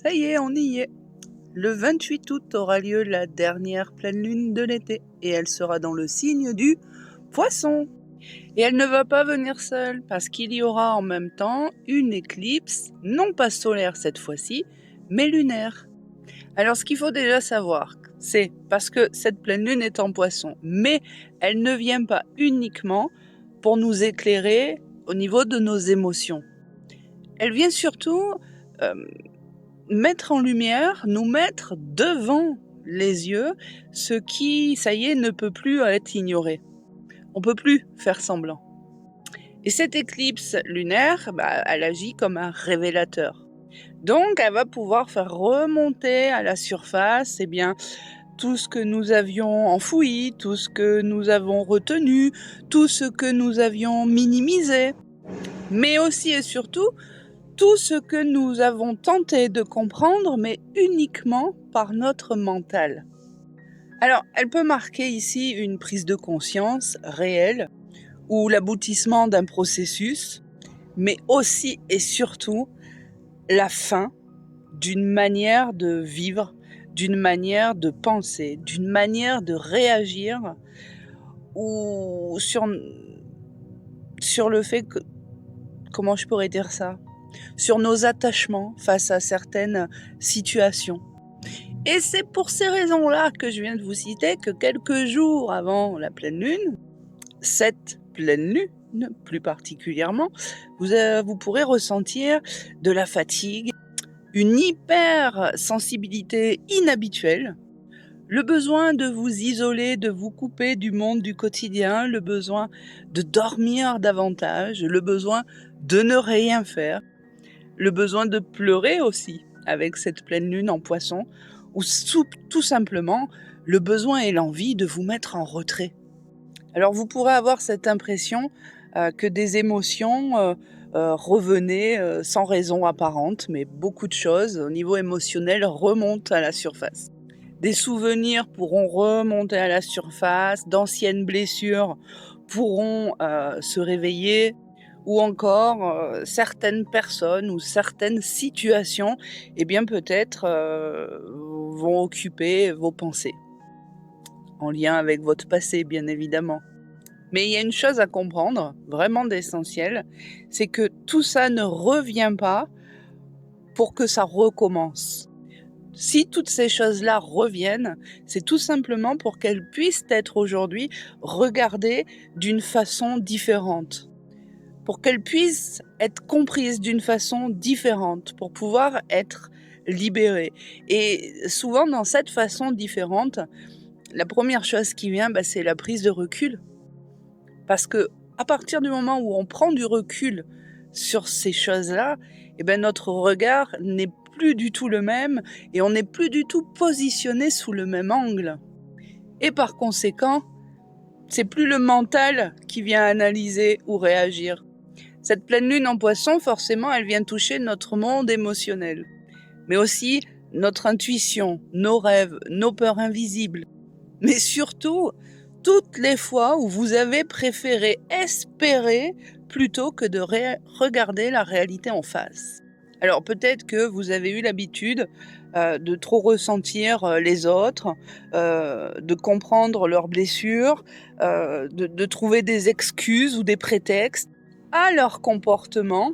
Ça y est, on y est. Le 28 août aura lieu la dernière pleine lune de l'été et elle sera dans le signe du Poisson. Et elle ne va pas venir seule parce qu'il y aura en même temps une éclipse, non pas solaire cette fois-ci, mais lunaire. Alors ce qu'il faut déjà savoir, c'est parce que cette pleine lune est en Poisson, mais elle ne vient pas uniquement pour nous éclairer au niveau de nos émotions. Elle vient surtout mettre en lumière, nous mettre devant les yeux ce qui, ça y est, ne peut plus être ignoré. On ne peut plus faire semblant. Et cette éclipse lunaire, elle agit comme un révélateur. Donc, elle va pouvoir faire remonter à la surface tout ce que nous avions enfoui, tout ce que nous avons retenu, tout ce que nous avions minimisé, mais aussi et surtout tout ce que nous avons tenté de comprendre, mais uniquement par notre mental. Alors, elle peut marquer ici une prise de conscience réelle ou l'aboutissement d'un processus, mais aussi et surtout la fin d'une manière de vivre, d'une manière de penser, d'une manière de réagir ou sur le fait que, comment je pourrais dire ça, sur nos attachements face à certaines situations. Et c'est pour ces raisons-là que je viens de vous citer que quelques jours avant la pleine lune, cette pleine lune plus particulièrement, vous pourrez ressentir de la fatigue, une hypersensibilité inhabituelle, le besoin de vous isoler, de vous couper du monde du quotidien, le besoin de dormir davantage, le besoin de ne rien faire, le besoin de pleurer aussi avec cette pleine lune en Poisson, ou tout simplement le besoin et l'envie de vous mettre en retrait. Alors vous pourrez avoir cette impression que des émotions revenaient sans raison apparente, mais beaucoup de choses au niveau émotionnel remontent à la surface. Des souvenirs pourront remonter à la surface, d'anciennes blessures pourront se réveiller, ou encore certaines personnes ou certaines situations, peut-être vont occuper vos pensées, en lien avec votre passé, bien évidemment. Mais il y a une chose à comprendre, vraiment d'essentiel, c'est que tout ça ne revient pas pour que ça recommence. Si toutes ces choses-là reviennent, c'est tout simplement pour qu'elles puissent être aujourd'hui regardées d'une façon différente, pour qu'elles puissent être comprises d'une façon différente, pour pouvoir être libérées. Et souvent, dans cette façon différente, la première chose qui vient, c'est la prise de recul. Parce que à partir du moment où on prend du recul sur ces choses-là, notre regard n'est plus du tout le même et on n'est plus du tout positionné sous le même angle. Et par conséquent, c'est plus le mental qui vient analyser ou réagir. Cette pleine lune en Poisson, forcément, elle vient toucher notre monde émotionnel, mais aussi notre intuition, nos rêves, nos peurs invisibles, mais surtout toutes les fois où vous avez préféré espérer plutôt que de regarder la réalité en face. Alors peut-être que vous avez eu l'habitude de trop ressentir les autres, de comprendre leurs blessures, de trouver des excuses ou des prétextes à leur comportement.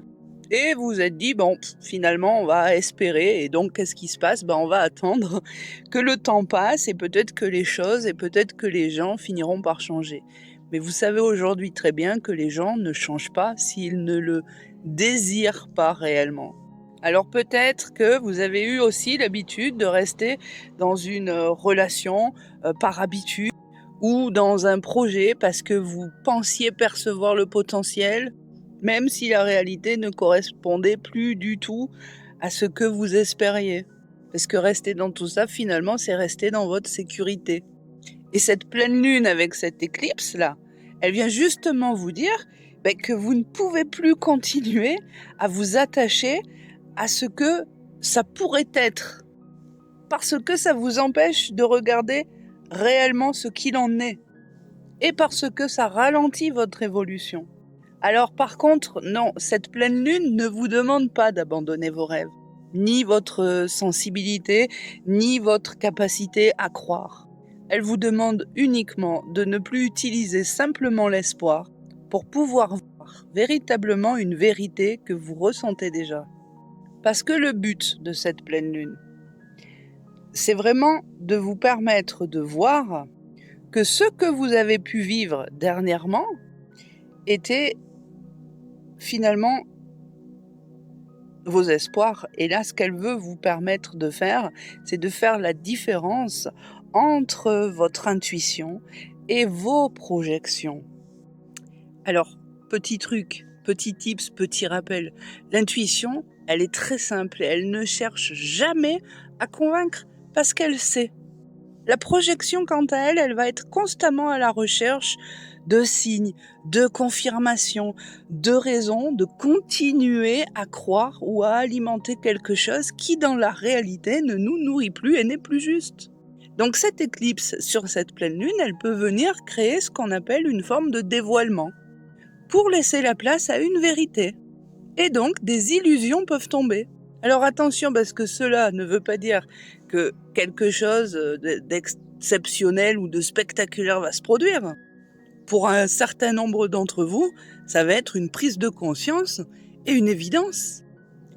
Et vous vous êtes dit, finalement, on va espérer. Et donc, qu'est-ce qui se passe ? On va attendre que le temps passe et peut-être que les choses et peut-être que les gens finiront par changer. Mais vous savez aujourd'hui très bien que les gens ne changent pas s'ils ne le désirent pas réellement. Alors peut-être que vous avez eu aussi l'habitude de rester dans une relation par habitude ou dans un projet parce que vous pensiez percevoir le potentiel, même si la réalité ne correspondait plus du tout à ce que vous espériez. Parce que rester dans tout ça, finalement, c'est rester dans votre sécurité. Et cette pleine lune avec cette éclipse-là, elle vient justement vous dire que vous ne pouvez plus continuer à vous attacher à ce que ça pourrait être. Parce que ça vous empêche de regarder réellement ce qu'il en est. Et parce que ça ralentit votre évolution. Alors par contre, non, cette pleine lune ne vous demande pas d'abandonner vos rêves. ni votre sensibilité, ni votre capacité à croire. Elle vous demande uniquement de ne plus utiliser simplement l'espoir pour pouvoir voir véritablement une vérité que vous ressentez déjà. Parce que le but de cette pleine lune, c'est vraiment de vous permettre de voir que ce que vous avez pu vivre dernièrement était finalement vos espoirs. Et là, ce qu'elle veut vous permettre de faire, c'est de faire la différence entre votre intuition et vos projections. Alors, petit truc, petit tips, petit rappel, l'intuition, elle est très simple, elle ne cherche jamais à convaincre parce qu'elle sait. La projection, quant à elle, elle va être constamment à la recherche de signes, de confirmations, de raisons de continuer à croire ou à alimenter quelque chose qui, dans la réalité, ne nous nourrit plus et n'est plus juste. Donc cette éclipse sur cette pleine lune, elle peut venir créer ce qu'on appelle une forme de dévoilement, pour laisser la place à une vérité. Et donc, des illusions peuvent tomber. Alors attention, parce que cela ne veut pas dire que quelque chose d'exceptionnel ou de spectaculaire va se produire. Pour un certain nombre d'entre vous, ça va être une prise de conscience et une évidence.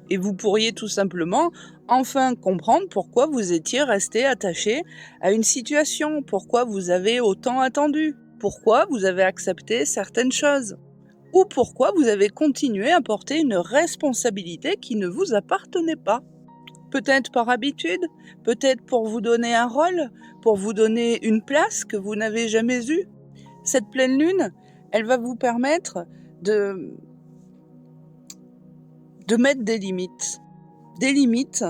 Et vous pourriez tout simplement enfin comprendre pourquoi vous étiez resté attaché à une situation, pourquoi vous avez autant attendu, pourquoi vous avez accepté certaines choses, ou pourquoi vous avez continué à porter une responsabilité qui ne vous appartenait pas. Peut-être par habitude, peut-être pour vous donner un rôle, pour vous donner une place que vous n'avez jamais eue. Cette pleine lune, elle va vous permettre de mettre des limites. Des limites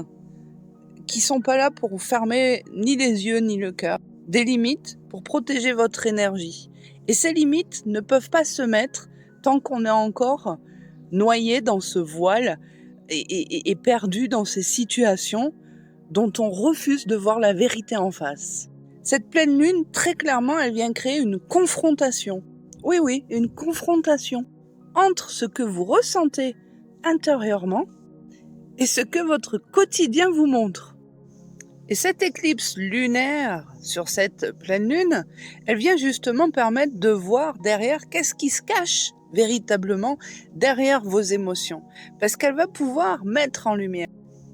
qui sont pas là pour fermer ni les yeux ni le cœur. Des limites pour protéger votre énergie. Et ces limites ne peuvent pas se mettre tant qu'on est encore noyé dans ce voile et perdu dans ces situations dont on refuse de voir la vérité en face. Cette pleine lune, très clairement, elle vient créer une confrontation. Oui, oui, une confrontation entre ce que vous ressentez intérieurement et ce que votre quotidien vous montre. Et cette éclipse lunaire sur cette pleine lune, elle vient justement permettre de voir derrière qu'est-ce qui se cache véritablement derrière vos émotions. Parce qu'elle va pouvoir mettre en lumière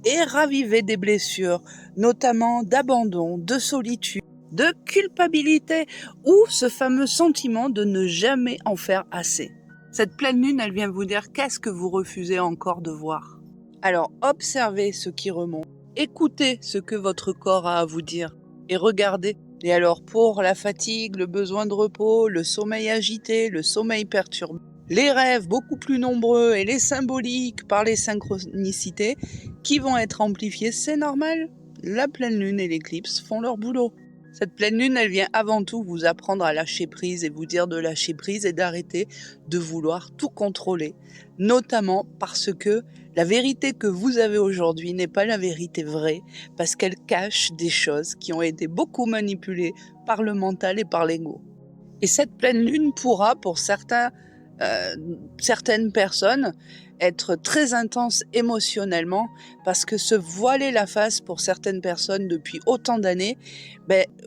et raviver des blessures, notamment d'abandon, de solitude, de culpabilité ou ce fameux sentiment de ne jamais en faire assez. Cette pleine lune, elle vient vous dire qu'est-ce que vous refusez encore de voir. Alors observez ce qui remonte, écoutez ce que votre corps a à vous dire et regardez. Et alors pour la fatigue, le besoin de repos, le sommeil agité, le sommeil perturbé, les rêves beaucoup plus nombreux et les symboliques par les synchronicités qui vont être amplifiés, c'est normal. La pleine lune et l'éclipse font leur boulot. Cette pleine lune, elle vient avant tout vous apprendre à lâcher prise et vous dire de lâcher prise et d'arrêter de vouloir tout contrôler. Notamment parce que la vérité que vous avez aujourd'hui n'est pas la vérité vraie, parce qu'elle cache des choses qui ont été beaucoup manipulées par le mental et par l'ego. Et cette pleine lune pourra, pour certaines personnes, être très intense émotionnellement, parce que se voiler la face pour certaines personnes depuis autant d'années,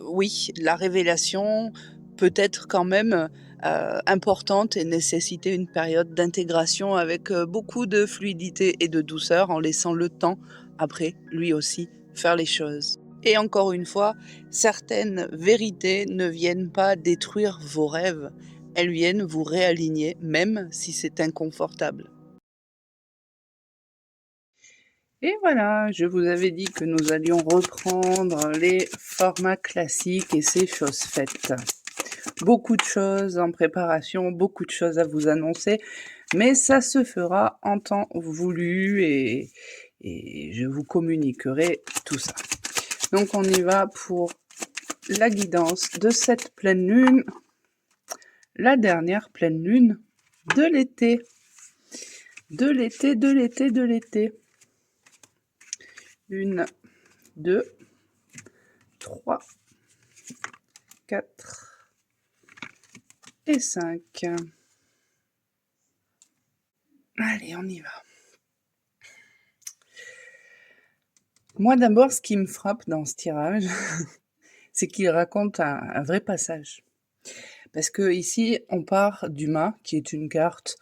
oui, la révélation peut être quand même importante et nécessiter une période d'intégration avec beaucoup de fluidité et de douceur, en laissant le temps, après, lui aussi, faire les choses. Et encore une fois, certaines vérités ne viennent pas détruire vos rêves, elles viennent vous réaligner, même si c'est inconfortable. Et voilà, je vous avais dit que nous allions reprendre les formats classiques et c'est chose faite. Beaucoup de choses en préparation, beaucoup de choses à vous annoncer, mais ça se fera en temps voulu et je vous communiquerai tout ça. Donc on y va pour la guidance de cette pleine lune, la dernière pleine lune de l'été. De l'été. 1, 2, 3, 4 et 5. Allez, on y va. Moi, d'abord, ce qui me frappe dans ce tirage, c'est qu'il raconte un vrai passage. Parce que ici, on part du mât, qui est une carte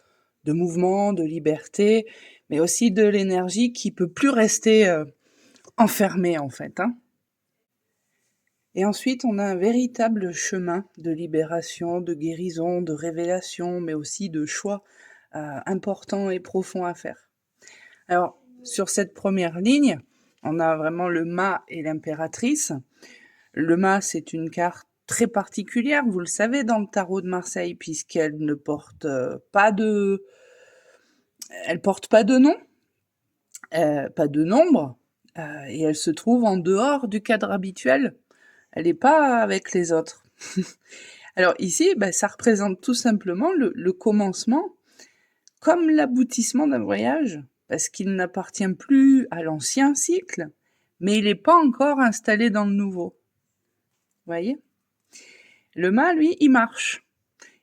de mouvement, de liberté, mais aussi de l'énergie qui peut plus rester enfermée, en fait, hein. Et ensuite, on a un véritable chemin de libération, de guérison, de révélation, mais aussi de choix importants et profonds à faire. Alors, sur cette première ligne, on a vraiment le mât et l'impératrice. Le mât, c'est une carte très particulière, vous le savez, dans le tarot de Marseille, puisqu'elle ne porte pas de... Elle porte pas de nom, pas de nombre, et elle se trouve en dehors du cadre habituel. Elle n'est pas avec les autres. Alors ici, ça représente tout simplement le commencement, comme l'aboutissement d'un voyage, parce qu'il n'appartient plus à l'ancien cycle, mais il n'est pas encore installé dans le nouveau. Vous voyez ? Le mât, lui, il marche,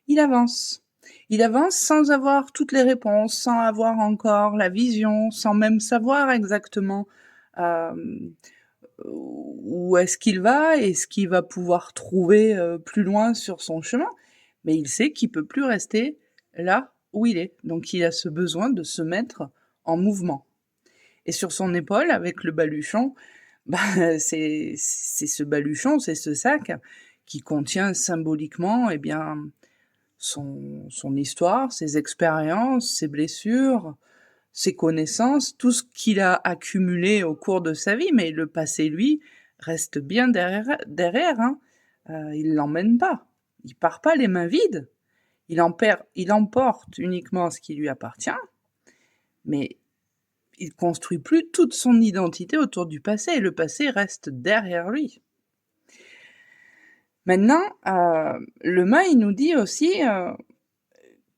il avance. Il avance sans avoir toutes les réponses, sans avoir encore la vision, sans même savoir exactement euh, où est-ce qu'il va et ce qu'il va pouvoir trouver plus loin sur son chemin. Mais il sait qu'il peut plus rester là où il est. Donc il a ce besoin de se mettre en mouvement. Et sur son épaule, avec le baluchon, c'est ce baluchon, c'est ce sac qui contient symboliquement son histoire, ses expériences, ses blessures, ses connaissances, tout ce qu'il a accumulé au cours de sa vie, mais le passé, lui, reste bien derrière, hein. Il l'emmène pas. Il part pas les mains vides. Il emporte uniquement ce qui lui appartient, mais il construit plus toute son identité autour du passé. Le passé reste derrière lui. Maintenant, le mât, il nous dit aussi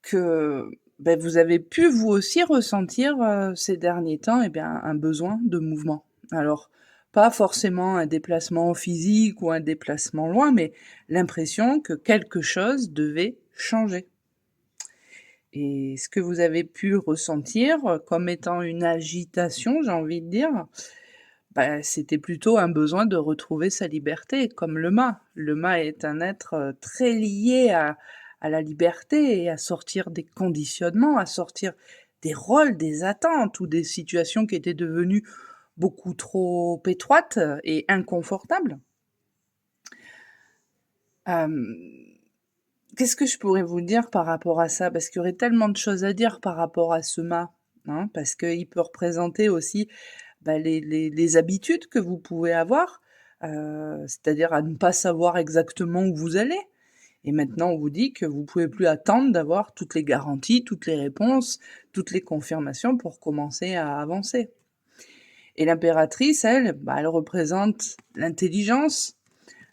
que vous avez pu vous aussi ressentir ces derniers temps un besoin de mouvement. Alors, pas forcément un déplacement physique ou un déplacement loin, mais l'impression que quelque chose devait changer. Et ce que vous avez pu ressentir comme étant une agitation, j'ai envie de dire, c'était plutôt un besoin de retrouver sa liberté, comme le mât. Le mât est un être très lié à la liberté et à sortir des conditionnements, à sortir des rôles, des attentes ou des situations qui étaient devenues beaucoup trop étroites et inconfortables. Qu'est-ce que je pourrais vous dire par rapport à ça? Parce qu'il y aurait tellement de choses à dire par rapport à ce mât, hein, parce qu'il peut représenter aussi les habitudes que vous pouvez avoir, c'est-à-dire à ne pas savoir exactement où vous allez. Et maintenant, on vous dit que vous pouvez plus attendre d'avoir toutes les garanties, toutes les réponses, toutes les confirmations pour commencer à avancer. Et l'impératrice, elle représente l'intelligence,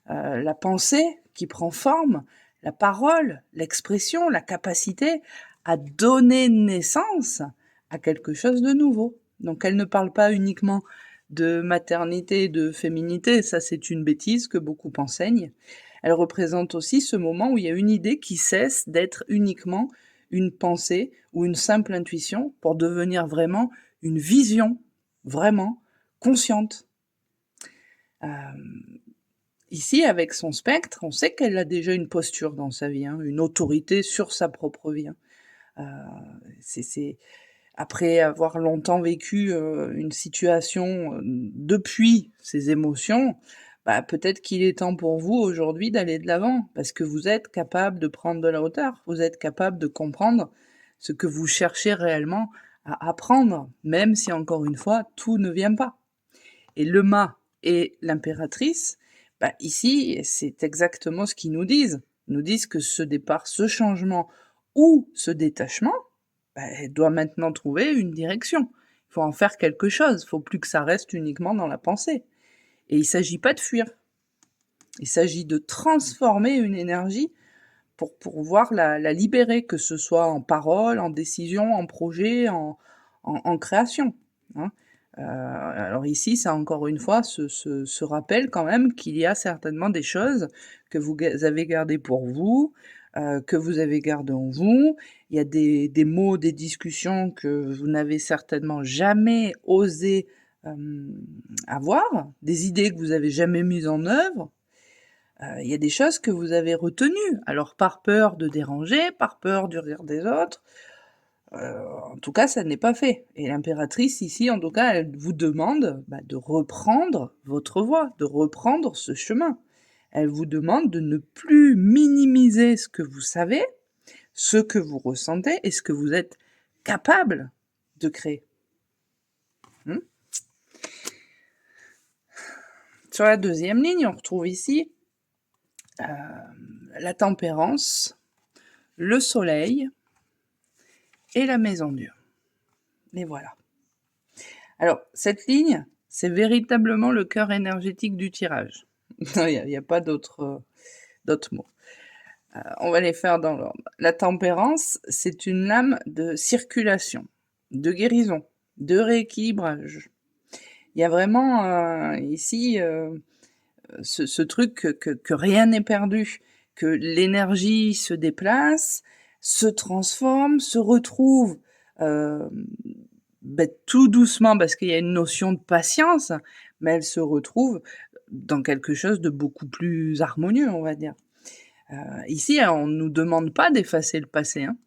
la pensée qui prend forme, la parole, l'expression, la capacité à donner naissance à quelque chose de nouveau. Donc elle ne parle pas uniquement de maternité, de féminité, ça c'est une bêtise que beaucoup enseignent. Elle représente aussi ce moment où il y a une idée qui cesse d'être uniquement une pensée ou une simple intuition pour devenir vraiment une vision, vraiment consciente. Ici, avec son spectre, on sait qu'elle a déjà une posture dans sa vie, hein, une autorité sur sa propre vie. C'est après avoir longtemps vécu une situation depuis ses émotions, peut-être qu'il est temps pour vous aujourd'hui d'aller de l'avant, parce que vous êtes capable de prendre de la hauteur, vous êtes capable de comprendre ce que vous cherchez réellement à apprendre, même si encore une fois, tout ne vient pas. Et le mât et l'impératrice, ici, c'est exactement ce qu'ils nous disent. Ils nous disent que ce départ, ce changement ou ce détachement, doit maintenant trouver une direction. Il faut en faire quelque chose. Il ne faut plus que ça reste uniquement dans la pensée. Et il ne s'agit pas de fuir. Il s'agit de transformer une énergie pour pouvoir la libérer, que ce soit en parole, en décision, en projet, en création, hein. Alors ici, c'est encore une fois ce rappel quand même qu'il y a certainement des choses que vous avez gardées pour vous, que vous avez gardées en vous. Il y a des mots, des discussions que vous n'avez certainement jamais osé avoir, des idées que vous avez jamais mises en œuvre. Il y a des choses que vous avez retenues, alors par peur de déranger, par peur du regard des autres, en tout cas ça n'est pas fait et l'impératrice ici, en tout cas, elle vous demande, de reprendre votre voie, de reprendre ce chemin. Elle vous demande de ne plus minimiser ce que vous savez, ce que vous ressentez et ce que vous êtes capable de créer. Mmh? Sur la deuxième ligne, on retrouve ici, la tempérance, le soleil et la maison Dieu. Et voilà. Alors, cette ligne, c'est véritablement le cœur énergétique du tirage. Non, il y a pas d'autres mots. On va les faire dans l'ordre. La tempérance, c'est une lame de circulation, de guérison, de rééquilibrage. Il y a vraiment, ici, ce truc que rien n'est perdu, que l'énergie se déplace, se transforme, se retrouve, tout doucement parce qu'il y a une notion de patience, mais elle se retrouve dans quelque chose de beaucoup plus harmonieux, on va dire. Ici, on nous demande pas d'effacer le passé, hein.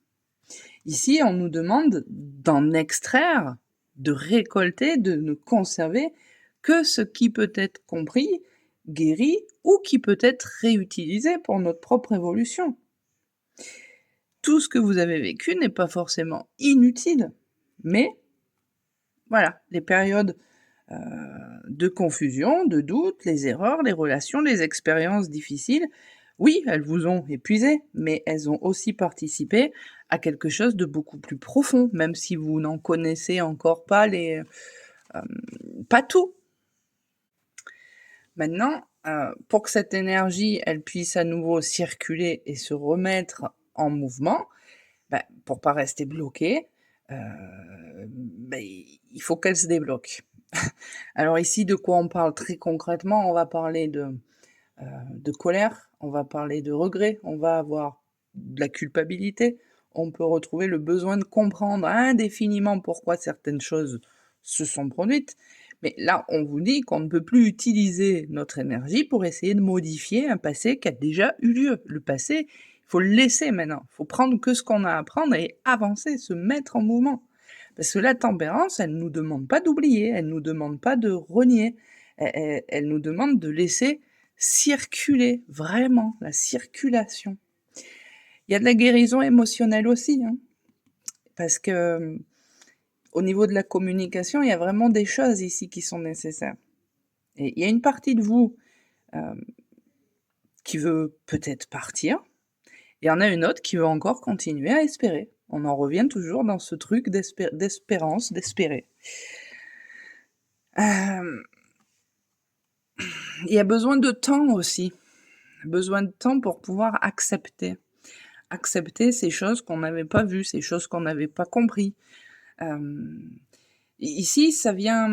Ici, on nous demande d'en extraire, de récolter, de ne conserver que ce qui peut être compris, guéri ou qui peut être réutilisé pour notre propre évolution. Tout ce que vous avez vécu n'est pas forcément inutile, mais voilà, les périodes de confusion, de doute, les erreurs, les relations, les expériences difficiles, oui, elles vous ont épuisé, mais elles ont aussi participé à quelque chose de beaucoup plus profond, même si vous n'en connaissez encore pas pas tout. Maintenant, pour que cette énergie, elle puisse à nouveau circuler et se remettre en mouvement, pour pas rester bloquée, il faut qu'elle se débloque. Alors ici, de quoi on parle très concrètement? On va parler de colère, on va parler de regret, on va avoir de la culpabilité, on peut retrouver le besoin de comprendre indéfiniment pourquoi certaines choses se sont produites. Mais là, on vous dit qu'on ne peut plus utiliser notre énergie pour essayer de modifier un passé qui a déjà eu lieu. Le passé, il faut le laisser maintenant. Il faut prendre que ce qu'on a à prendre et avancer, se mettre en mouvement. Parce que la tempérance, elle ne nous demande pas d'oublier, elle ne nous demande pas de renier, elle nous demande de laisser circuler, vraiment, la circulation. Il y a de la guérison émotionnelle aussi, hein, parce que au niveau de la communication, il y a vraiment des choses ici qui sont nécessaires. Et il y a une partie de vous qui veut peut-être partir, et il y en a une autre qui veut encore continuer à espérer. On en revient toujours dans ce truc d'espérance, d'espérer. Il y a besoin de temps aussi, besoin de temps pour pouvoir accepter ces choses qu'on n'avait pas vues, ces choses qu'on n'avait pas compris. Ici, ça vient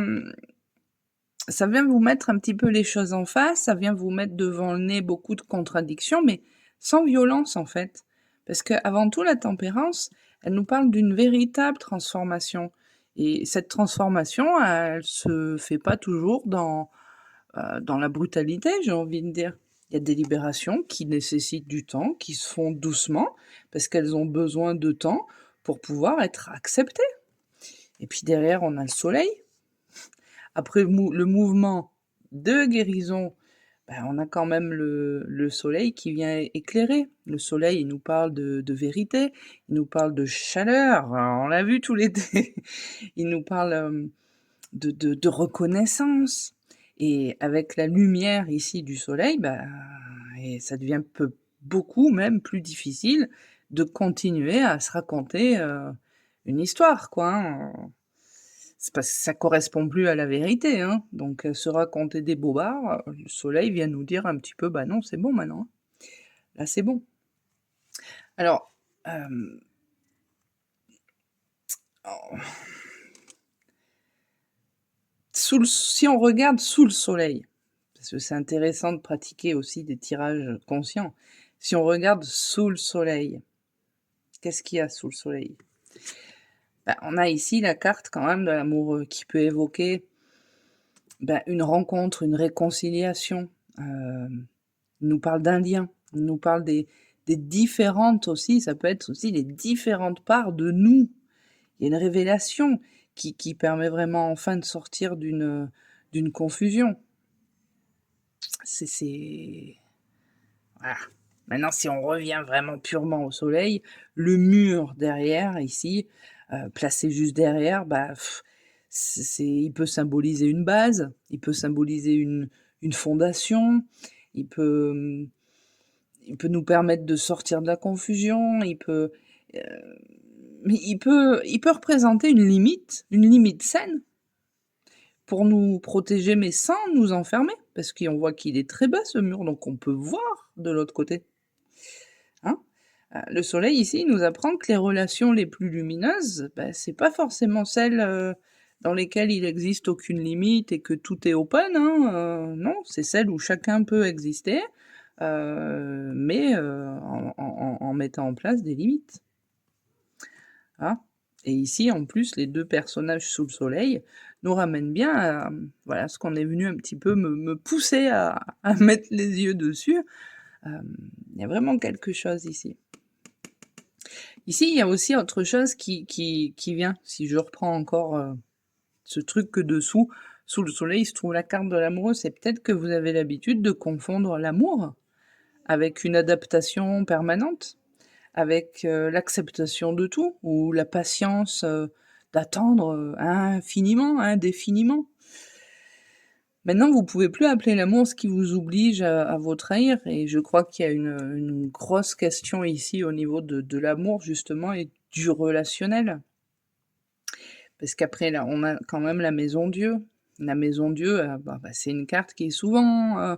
vous mettre un petit peu les choses en face, ça vient vous mettre devant le nez beaucoup de contradictions, mais sans violence en fait. Parce qu'avant tout, la tempérance, elle nous parle d'une véritable transformation. Et cette transformation, elle se fait pas toujours dans la brutalité, j'ai envie de dire. Il y a des libérations qui nécessitent du temps, qui se font doucement, parce qu'elles ont besoin de temps pour pouvoir être acceptées. Et puis derrière, on a le soleil. Après le mouvement de guérison, on a quand même le soleil qui vient éclairer. Le soleil, il nous parle de vérité, il nous parle de chaleur, on l'a vu tout l'été. Il nous parle de reconnaissance. Et avec la lumière ici du soleil, et ça devient beaucoup même plus difficile de continuer à se raconter une histoire, quoi. Hein. C'est parce que ça correspond plus à la vérité, hein. Donc se raconter des bobards, le soleil vient nous dire un petit peu, bah non, c'est bon maintenant. Hein. Là, c'est bon. Alors, si on regarde sous le soleil, parce que c'est intéressant de pratiquer aussi des tirages conscients. Si on regarde sous le soleil, qu'est-ce qu'il y a sous le soleil? On a ici la carte quand même de l'amoureux qui peut évoquer une rencontre, une réconciliation. Il nous parle d'un lien, il nous parle des différentes aussi, ça peut être aussi les différentes parts de nous. Il y a une révélation qui permet vraiment enfin de sortir d'une confusion. C'est voilà. Maintenant, si on revient vraiment purement au soleil, le mur derrière ici, placé juste derrière, il peut symboliser une base, il peut symboliser une fondation, il peut, il peut nous permettre de sortir de la confusion, heu, mais il peut représenter une limite saine pour nous protéger, mais sans nous enfermer, parce qu'on voit qu'il est très bas ce mur, donc on peut voir de l'autre côté, hein? Le soleil ici, il nous apprend que les relations les plus lumineuses, c'est pas forcément celles, dans lesquelles il existe aucune limite et que tout est open, hein, non, c'est celles où chacun peut exister, mais en mettant en place des limites, hein. Et ici, en plus, les 2 personnages sous le soleil nous ramènent bien à, voilà, ce qu'on est venu un petit peu me pousser à mettre les yeux dessus. Il y a vraiment quelque chose ici. Ici, il y a aussi autre chose qui vient, si je reprends encore, ce truc que dessous, sous le soleil, se trouve la carte de l'amoureux. C'est peut-être que vous avez l'habitude de confondre l'amour avec une adaptation permanente, avec, l'acceptation de tout ou la patience, d'attendre, infiniment, indéfiniment. Maintenant, vous pouvez plus appeler l'amour ce qui vous oblige à vous trahir et je crois qu'il y a une grosse question ici au niveau de l'amour justement et du relationnel. Parce qu'après là, on a quand même la maison Dieu. La maison Dieu, c'est une carte qui est souvent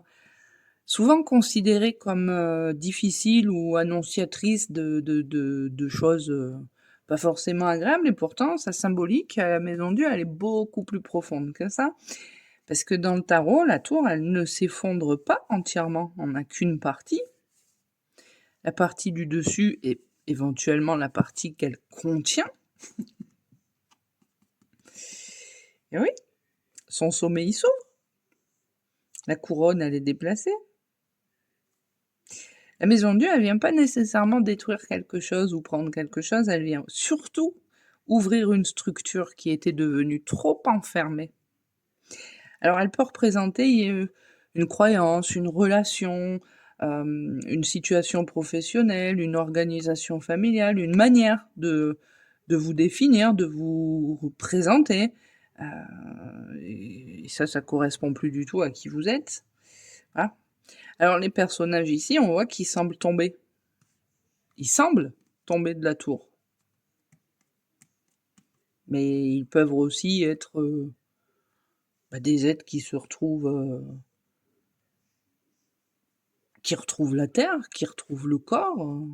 considérée comme, difficile ou annonciatrice de choses, pas forcément agréables et pourtant sa symbolique à la maison Dieu, elle est beaucoup plus profonde que ça. Parce que dans le tarot, la tour, elle ne s'effondre pas entièrement, on n'a qu'une partie. La partie du dessus et éventuellement la partie qu'elle contient. Et oui, son sommet il s'ouvre. La couronne, elle est déplacée. La maison de Dieu, elle vient pas nécessairement détruire quelque chose ou prendre quelque chose, elle vient surtout ouvrir une structure qui était devenue trop enfermée. Alors elle peut représenter, une croyance, une relation, une situation professionnelle, une organisation familiale, une manière de vous définir, de vous présenter, heu et ça correspond plus du tout à qui vous êtes. Voilà. Alors les personnages ici, on voit qu'ils semblent tomber. Ils semblent tomber de la tour. Mais ils peuvent aussi être, des êtres qui se retrouvent, qui retrouvent la terre, qui retrouvent le corps,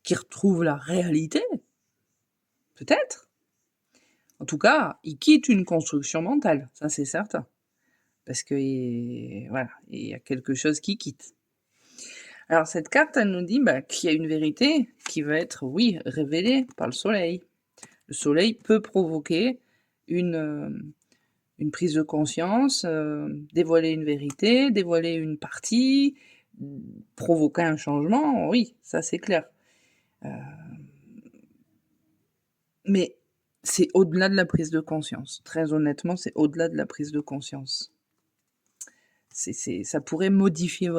qui retrouvent la réalité, peut-être. En tout cas, ils quittent une construction mentale, ça c'est certain. Parce que, voilà, il y a quelque chose qui quitte. Alors cette carte, elle nous dit, qu'il y a une vérité qui va être, oui, révélée par le soleil. Le soleil peut provoquer une prise de conscience, dévoiler une vérité, dévoiler une partie, provoquer un changement, oui, ça c'est clair. Heu, mais c'est au-delà de la prise de conscience. Très honnêtement, c'est au-delà de la prise de conscience. Ça pourrait modifier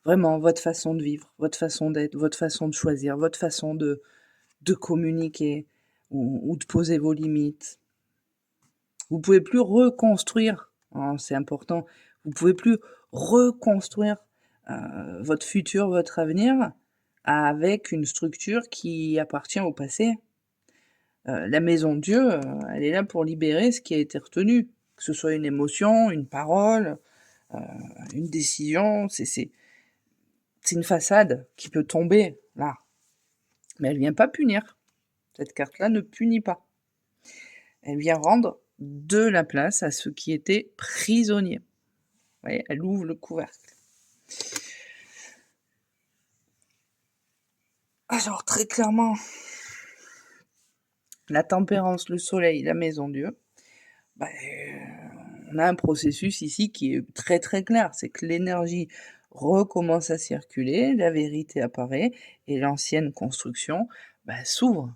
vraiment votre façon de vivre, votre façon d'être, votre façon de choisir, votre façon de communiquer ou de poser vos limites. Vous pouvez plus reconstruire, hein, c'est important, vous pouvez plus reconstruire, votre futur, votre avenir avec une structure qui appartient au passé. La maison de Dieu, elle est là pour libérer ce qui a été retenu, que ce soit une émotion, une parole, heu, une décision, c'est une façade qui peut tomber là, mais elle vient pas punir. Cette carte-là ne punit pas. Elle vient rendre de la place à ceux qui étaient prisonniers. Vous voyez, elle ouvre le couvercle. Alors très clairement, la tempérance, le soleil, la maison Dieu, on a un processus ici qui est très, très clair. C'est que l'énergie recommence à circuler, la vérité apparaît et l'ancienne construction, s'ouvre.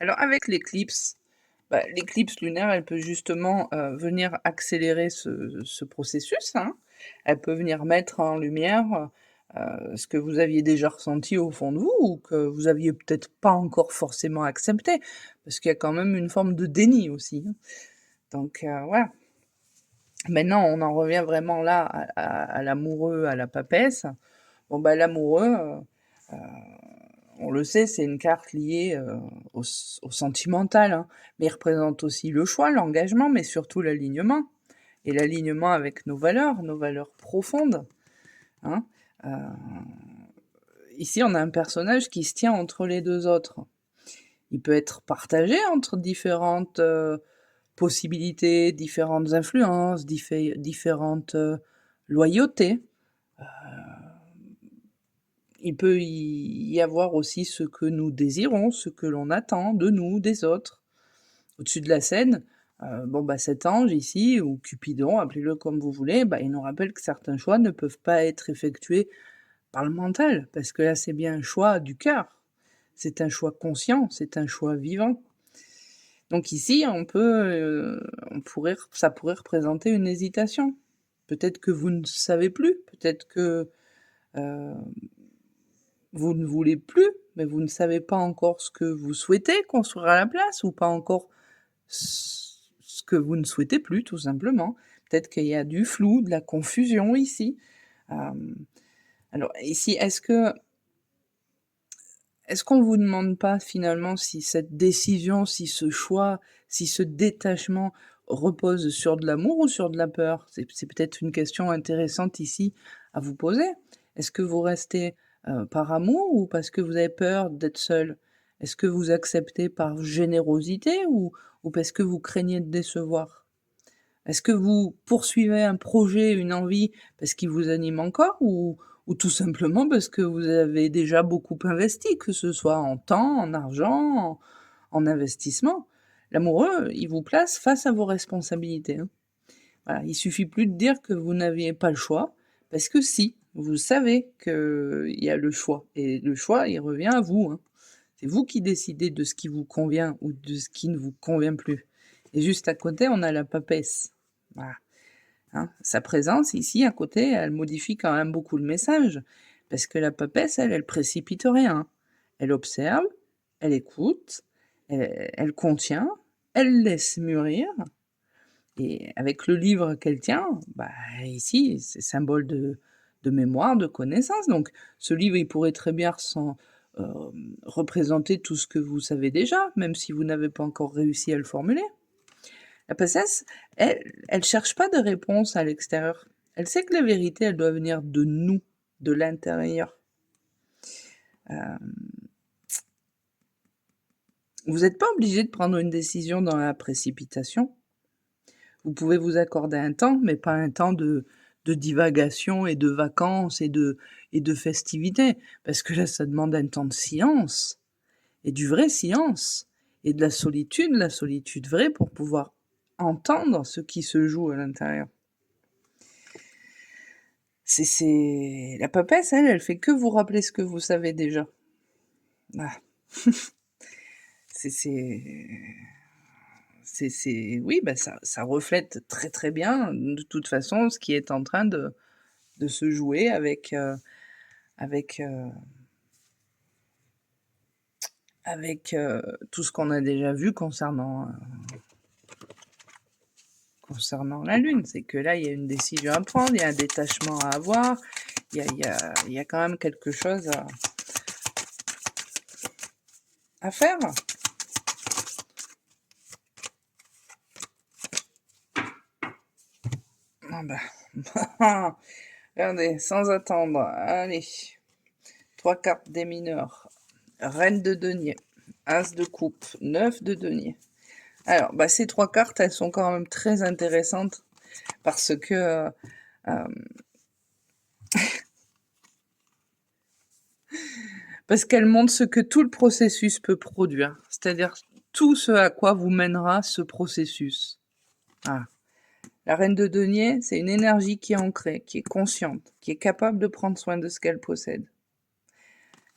Alors avec l'éclipse lunaire, elle peut justement, venir accélérer ce processus, hein. Elle peut venir mettre en lumière, ce que vous aviez déjà ressenti au fond de vous ou que vous aviez peut-être pas encore forcément accepté. Parce qu'il y a quand même une forme de déni aussi, hein. Donc, voilà. Maintenant, on en revient vraiment là à l'amoureux, à la papesse. Bon, l'amoureux, on le sait, c'est une carte liée, au sentimental, hein, mais il représente aussi le choix, l'engagement, mais surtout l'alignement et l'alignement avec nos valeurs profondes, hein. Heu, Ici, on a un personnage qui se tient entre les 2 autres. Il peut être partagé entre différentes, possibilités, différentes influences, différentes, loyautés. Il peut y avoir aussi ce que nous désirons, ce que l'on attend de nous, des autres. Au-dessus de la scène, cet ange ici, ou Cupidon, appelez-le comme vous voulez, il nous rappelle que certains choix ne peuvent pas être effectués par le mental, parce que là, c'est bien un choix du cœur. C'est un choix conscient, c'est un choix vivant. Donc ici, ça pourrait représenter une hésitation. Peut-être que vous ne savez plus, peut-être que euh, vous ne voulez plus, mais vous ne savez pas encore ce que vous souhaitez construire à la place, ou pas encore ce que vous ne souhaitez plus, tout simplement. Peut-être qu'il y a du flou, de la confusion ici. Euh, alors ici, est-ce qu'on vous demande pas finalement si cette décision, si ce choix, si ce détachement repose sur de l'amour ou sur de la peur? C'est peut-être une question intéressante ici à vous poser. Est-ce que vous restez par amour ou parce que vous avez peur d'être seul? Est-ce que vous acceptez par générosité ou parce que vous craignez de décevoir? Est-ce que vous poursuivez un projet, une envie parce qu'il vous anime encore ou tout simplement parce que vous avez déjà beaucoup investi, que ce soit en temps, en argent, en investissement? L'amoureux, il vous place face à vos responsabilités, hein. Voilà, il suffit plus de dire que vous n'aviez pas le choix, parce que si, vous savez qu'il y a le choix et le choix, il revient à vous, hein. C'est vous qui décidez de ce qui vous convient ou de ce qui ne vous convient plus. Et juste à côté, on a la papesse. Voilà. Hein. Sa présence ici, à côté, elle modifie quand même beaucoup le message. Parce que la papesse, elle précipite rien. Elle observe, elle écoute, elle contient, elle laisse mûrir. Et avec le livre qu'elle tient, ici, c'est symbole de mémoire, de connaissance. Donc, ce livre, il pourrait très bien représenter tout ce que vous savez déjà, même si vous n'avez pas encore réussi à le formuler. La princesse, elle cherche pas de réponse à l'extérieur. Elle sait que la vérité, elle doit venir de nous, de l'intérieur. Vous n'êtes pas obligé de prendre une décision dans la précipitation. Vous pouvez vous accorder un temps, mais pas un temps de divagation et de vacances et de festivités. Parce que là, ça demande un temps de silence, et du vrai silence, et de la solitude vraie pour pouvoir entendre ce qui se joue à l'intérieur. La papesse, elle fait que vous rappeler ce que vous savez déjà. Ah. Oui, ça reflète très très bien, de toute façon, ce qui est en train de se jouer avec, tout ce qu'on a déjà vu concernant la Lune. C'est que là, il y a une décision à prendre, il y a un détachement à avoir, il y a quand même quelque chose à faire. Regardez, sans attendre, allez. 3 cartes des mineurs. Reine de denier, As de coupe, 9 de denier. Alors, ces 3 cartes, elles sont quand même très intéressantes parce que parce qu'elles montrent ce que tout le processus peut produire, c'est-à-dire tout ce à quoi vous mènera ce processus. Ah. La reine de denier, c'est une énergie qui est ancrée, qui est consciente, qui est capable de prendre soin de ce qu'elle possède.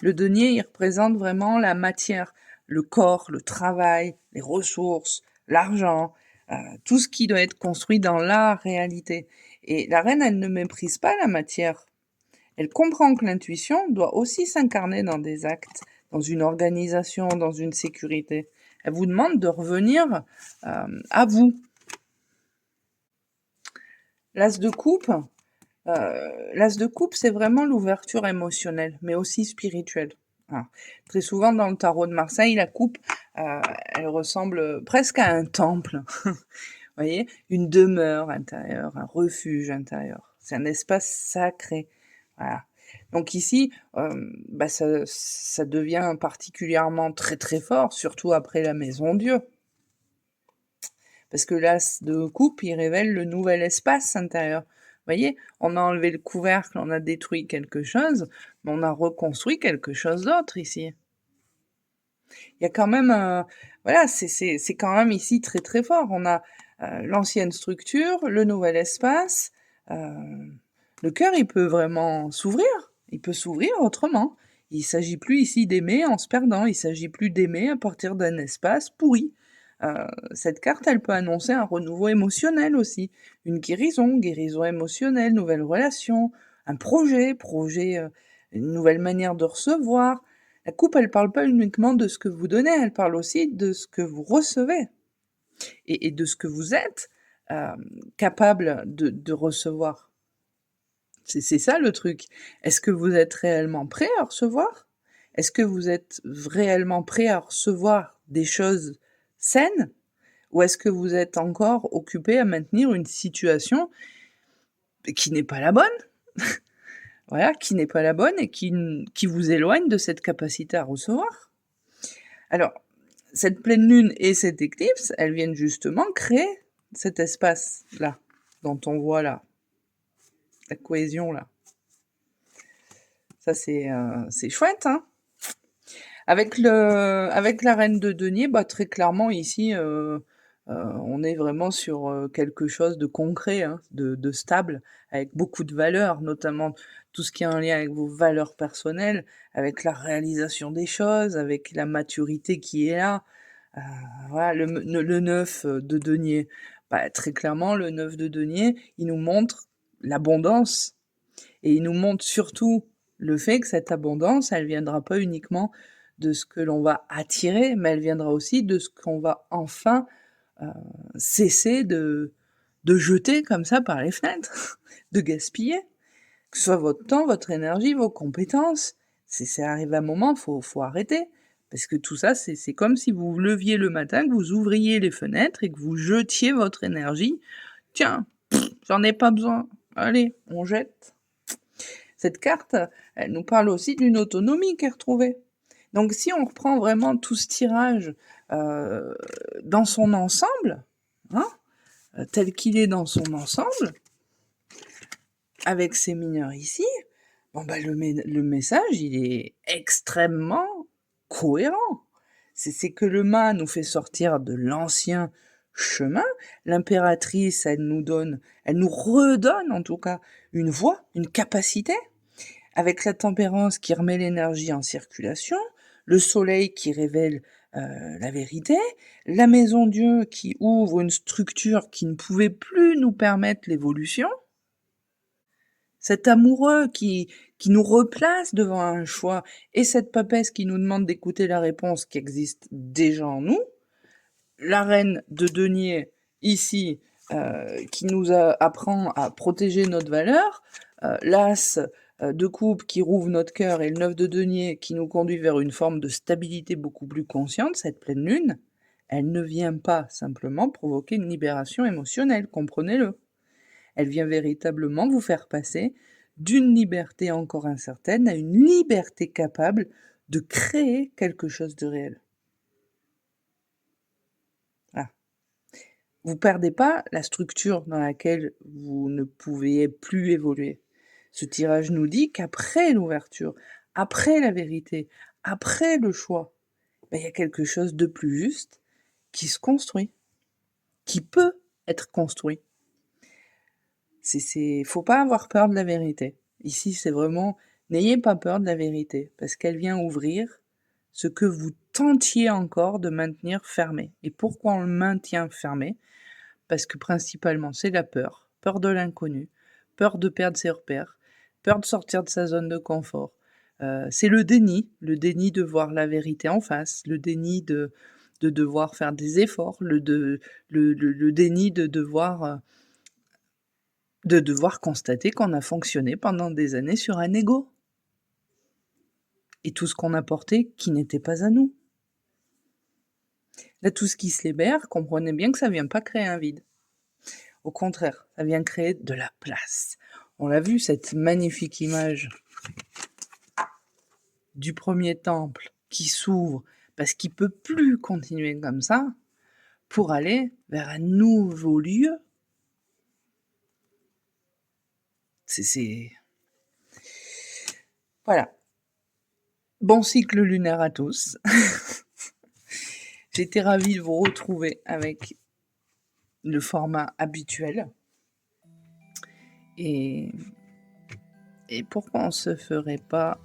Le denier, il représente vraiment la matière, le corps, le travail, les ressources, l'argent, tout ce qui doit être construit dans la réalité. Et la reine, elle ne méprise pas la matière. Elle comprend que l'intuition doit aussi s'incarner dans des actes, dans une organisation, dans une sécurité. Elle vous demande de revenir à vous. L'as de coupe, c'est vraiment l'ouverture émotionnelle, mais aussi spirituelle. Alors, très souvent dans le tarot de Marseille, la coupe, elle ressemble presque à un temple. Vous voyez, une demeure intérieure, un refuge intérieur. C'est un espace sacré. Voilà. Donc ici, ça devient particulièrement très très fort, surtout après la maison Dieu. Parce que l'as de coupe, il révèle le nouvel espace intérieur. Vous voyez, on a enlevé le couvercle, on a détruit quelque chose, mais on a reconstruit quelque chose d'autre ici. Il y a quand même, voilà, c'est quand même ici très très fort. On a l'ancienne structure, le nouvel espace. Le cœur, il peut vraiment s'ouvrir. Il peut s'ouvrir autrement. Il s'agit plus ici d'aimer en se perdant. Il s'agit plus d'aimer à partir d'un espace pourri. Cette carte, elle peut annoncer un renouveau émotionnel aussi, une guérison émotionnelle, nouvelle relation, un projet, une nouvelle manière de recevoir. La coupe, elle parle pas uniquement de ce que vous donnez, elle parle aussi de ce que vous recevez et de ce que vous êtes capable de recevoir. C'est ça le truc. Est-ce que vous êtes réellement prêt à recevoir? Est-ce que vous êtes réellement prêt à recevoir des choses saines? Ou est-ce que vous êtes encore occupé à maintenir une situation qui n'est pas la bonne? Voilà, qui n'est pas la bonne et qui vous éloigne de cette capacité à recevoir. Alors, cette pleine lune et cette éclipse, elles viennent justement créer cet espace-là, dont on voit là, la cohésion là. Ça, c'est chouette, hein? Avec la reine de denier, bah, très clairement ici, on est vraiment sur quelque chose de concret, hein, de stable, avec beaucoup de valeurs, notamment tout ce qui est en lien avec vos valeurs personnelles, avec la réalisation des choses, avec la maturité qui est là. Voilà, le 9 de denier, bah, très clairement, le 9 de denier, il nous montre l'abondance. Et il nous montre surtout le fait que cette abondance, elle viendra pas uniquement de ce que l'on va attirer, mais elle viendra aussi de ce qu'on va enfin cesser de jeter comme ça par les fenêtres, de gaspiller, que ce soit votre temps, votre énergie, vos compétences. C'est arrivé un moment, faut arrêter. Parce que tout ça, c'est comme si vous vous leviez le matin, que vous ouvriez les fenêtres et que vous jetiez votre énergie. Tiens, j'en ai pas besoin. Allez, on jette. Cette carte, elle nous parle aussi d'une autonomie qui est retrouvée. Donc si on reprend vraiment tout ce tirage dans son ensemble, hein, tel qu'il est dans son ensemble, avec ces mineurs ici, bon bah le message, il est extrêmement cohérent. C'est que le mât nous fait sortir de l'ancien chemin. L'impératrice, elle nous redonne en tout cas une voie, une capacité. Avec la tempérance qui remet l'énergie en circulation, le soleil qui révèle la vérité, la maison Dieu qui ouvre une structure qui ne pouvait plus nous permettre l'évolution, cet amoureux qui nous replace devant un choix, et cette papesse qui nous demande d'écouter la réponse qui existe déjà en nous, la reine de denier ici qui nous apprend à protéger notre valeur, l'as de coupe qui rouvre notre cœur et le 9 de denier qui nous conduit vers une forme de stabilité beaucoup plus consciente, cette pleine lune, elle ne vient pas simplement provoquer une libération émotionnelle, comprenez-le. Elle vient véritablement vous faire passer d'une liberté encore incertaine à une liberté capable de créer quelque chose de réel. Ah. Vous perdez pas la structure dans laquelle vous ne pouviez plus évoluer. Ce tirage nous dit qu'après l'ouverture, après la vérité, après le choix, ben, il y a quelque chose de plus juste qui se construit, qui peut être construit. Faut pas avoir peur de la vérité. Ici, c'est vraiment, n'ayez pas peur de la vérité, parce qu'elle vient ouvrir ce que vous tentiez encore de maintenir fermé. Et pourquoi on le maintient fermé? Parce que principalement, c'est la peur. Peur de l'inconnu, peur de perdre ses repères, peur de sortir de sa zone de confort. C'est le déni de voir la vérité en face, le déni de devoir faire des efforts, le déni de devoir constater qu'on a fonctionné pendant des années sur un ego. Et tout ce qu'on a porté qui n'était pas à nous. Là, tout ce qui se libère, comprenez bien que ça vient pas créer un vide. Au contraire, ça vient créer de la place. On l'a vu, cette magnifique image du premier temple qui s'ouvre parce qu'il peut plus continuer comme ça pour aller vers un nouveau lieu. C'est... Voilà. Bon cycle lunaire à tous. J'étais ravie de vous retrouver avec le format habituel. Et pourquoi on se ferait pas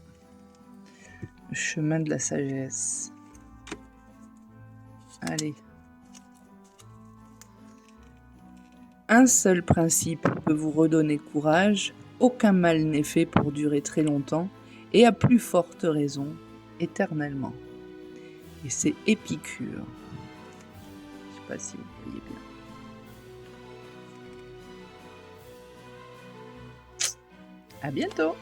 le chemin de la sagesse? Allez. Un seul principe peut vous redonner courage, aucun mal n'est fait pour durer très longtemps, et à plus forte raison, éternellement. Et c'est Épicure. Je sais pas si vous voyez bien. À bientôt!